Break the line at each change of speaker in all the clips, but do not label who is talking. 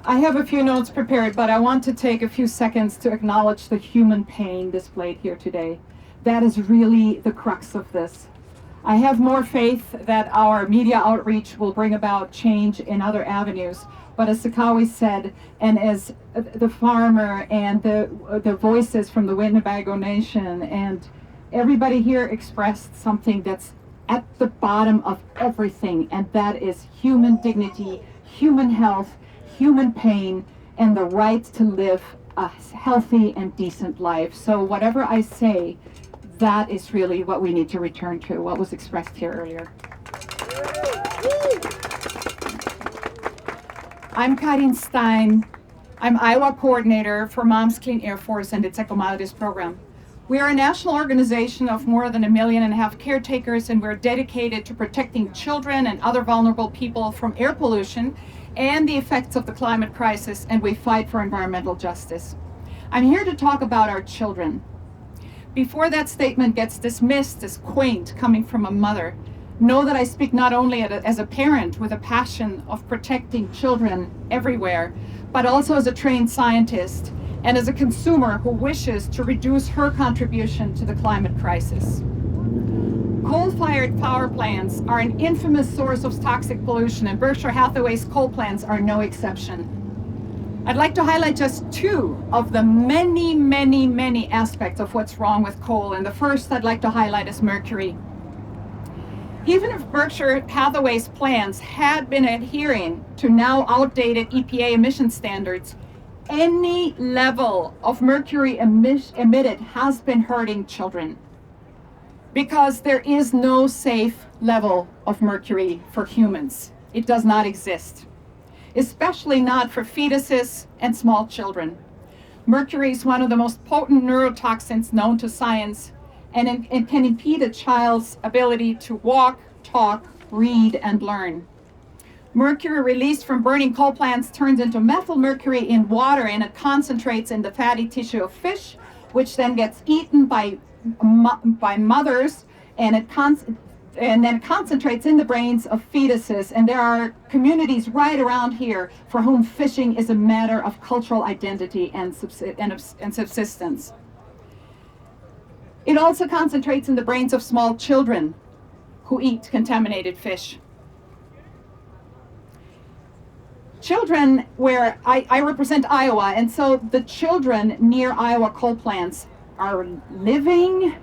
I have a few notes prepared, but I want to take a few seconds to acknowledge the human pain displayed here today. That is really the crux of this. I have more faith that our media outreach will bring about change in other avenues. But as Sakawi said, and as the farmer and the voices from the Winnebago Nation and everybody here expressed something that's at the bottom of everything, and that is human dignity, human health, human pain, and the right to live a healthy and decent life. So whatever I say, that is really what we need to return to, what was expressed here earlier. I'm Karin Stein. I'm Iowa coordinator for Moms Clean Air Force and its EcoMadres program. We are a national organization of more than 1.5 million caretakers, and we're dedicated to protecting children and other vulnerable people from air pollution and the effects of the climate crisis, and we fight for environmental justice. I'm here to talk about our children. Before that statement gets dismissed as quaint coming from a mother, know that I speak not only as a parent with a passion of protecting children everywhere, but also as a trained scientist and as a consumer who wishes to reduce her contribution to the climate crisis. Coal-fired power plants are an infamous source of toxic pollution, and Berkshire Hathaway's coal plants are no exception. I'd like to highlight just two of the many aspects of what's wrong with coal, and the first I'd like to highlight is mercury. Even if Berkshire Hathaway's plants had been adhering to now outdated EPA emission standards, any level of mercury emitted has been hurting children, because there is no safe level of mercury for humans. It does not exist, especially not for fetuses and small children. Mercury is one of the most potent neurotoxins known to science, and it can impede a child's ability to walk, talk, read, and learn. Mercury released from burning coal plants turns into methylmercury in water, and it concentrates in the fatty tissue of fish, which then gets eaten by mothers, and then it concentrates in the brains of fetuses. And there are communities right around here for whom fishing is a matter of cultural identity and subsistence. It also concentrates in the brains of small children who eat contaminated fish. Children, where I represent Iowa, and so the children near Iowa coal plants are living,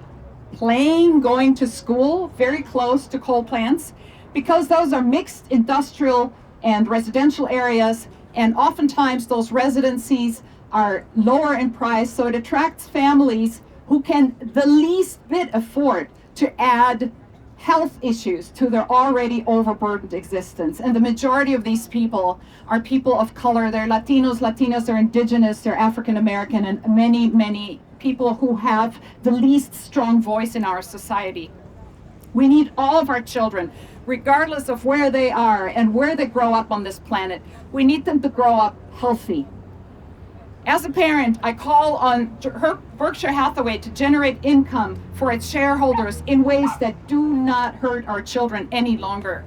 playing, going to school very close to coal plants, because those are mixed industrial and residential areas, and oftentimes those residencies are lower in price, so it attracts families who can the least bit afford to add health issues to their already overburdened existence. And the majority of these people are people of color. They're Latinos, they're indigenous, they're African American, and many people who have the least strong voice in our society. We need all of our children, regardless of where they are and where they grow up on this planet. We need them to grow up healthy. As a parent, I call on Berkshire Hathaway to generate income for its shareholders in ways that do not hurt our children any longer.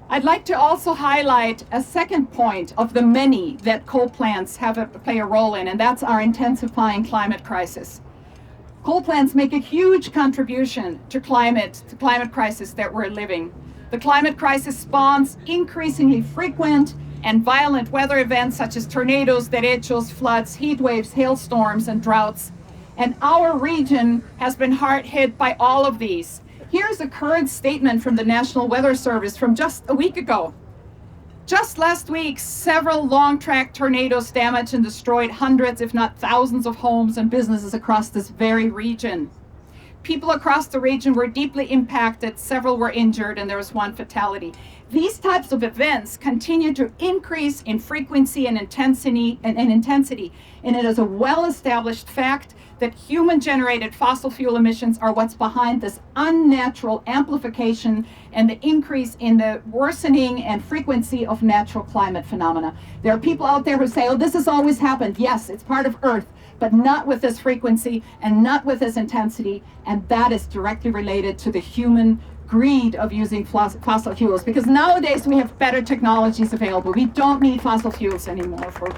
I'd like to also highlight a second point of the many that coal plants play a role in, and that's our intensifying climate crisis. Coal plants make a huge contribution to climate crisis that we're living. The climate crisis spawns increasingly frequent and violent weather events such as tornadoes, derechos, floods, heat waves, hailstorms, and droughts. And our region has been hard hit by all of these. Here's a current statement from the National Weather Service from just a week ago. Just last week, several long-track tornadoes damaged and destroyed hundreds, if not thousands, of homes and businesses across this very region. People across the region were deeply impacted, several were injured, and there was one fatality. These types of events continue to increase in frequency and intensity, and it is a well-established fact that human-generated fossil fuel emissions are what's behind this unnatural amplification and the increase in the worsening and frequency of natural climate phenomena. There are people out there who say, oh, this has always happened. Yes, it's part of Earth, but not with this frequency and not with this intensity, and that is directly related to the human greed of using fossil fuels, because nowadays we have better technologies available. We don't need fossil fuels anymore for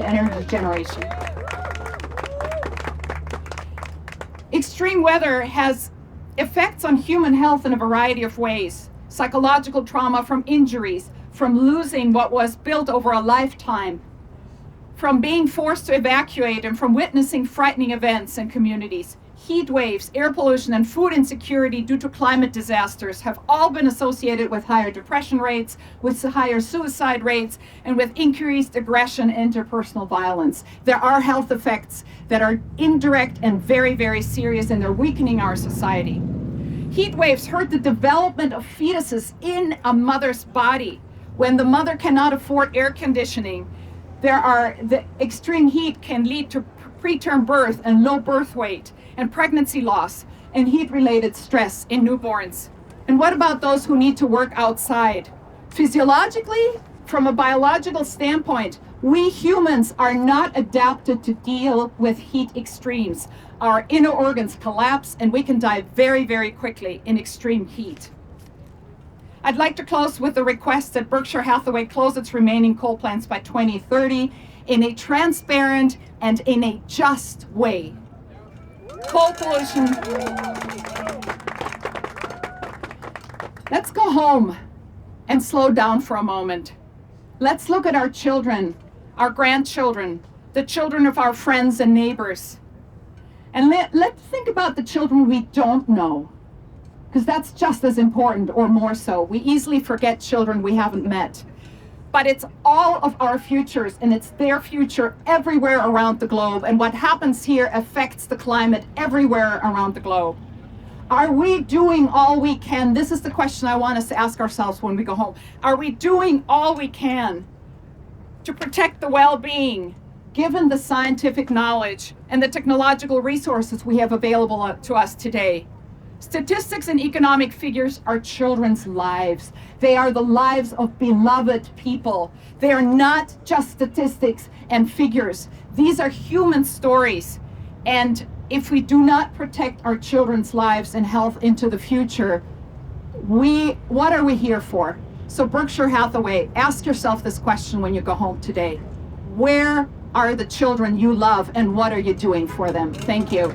energy generation. Extreme weather has effects on human health in a variety of ways. Psychological trauma from injuries, from losing what was built over a lifetime, from being forced to evacuate, and from witnessing frightening events in communities. Heat waves, air pollution, and food insecurity due to climate disasters have all been associated with higher depression rates, with higher suicide rates, and with increased aggression and interpersonal violence. There are health effects that are indirect and very, very serious, and they're weakening our society. Heat waves hurt the development of fetuses in a mother's body. When the mother cannot afford air conditioning, the extreme heat can lead to preterm birth and low birth weight, and pregnancy loss, and heat-related stress in newborns. And what about those who need to work outside? Physiologically, from a biological standpoint, we humans are not adapted to deal with heat extremes. Our inner organs collapse, and we can die very, very quickly in extreme heat. I'd like to close with a request that Berkshire Hathaway close its remaining coal plants by 2030 in a transparent and in a just way. Coal pollution. Let's go home and slow down for a moment. Let's look at our children, our grandchildren, the children of our friends and neighbors. And let's think about the children we don't know, because that's just as important, or more so. We easily forget children we haven't met. But it's all of our futures, and it's their future everywhere around the globe. And what happens here affects the climate everywhere around the globe. Are we doing all we can? This is the question I want us to ask ourselves when we go home. Are we doing all we can to protect the well-being, given the scientific knowledge and the technological resources we have available to us today? Statistics and economic figures are children's lives. They are the lives of beloved people. They are not just statistics and figures. These are human stories. And if we do not protect our children's lives and health into the future, what are we here for? So Berkshire Hathaway, ask yourself this question when you go home today. Where are the children you love, and what are you doing for them? Thank you.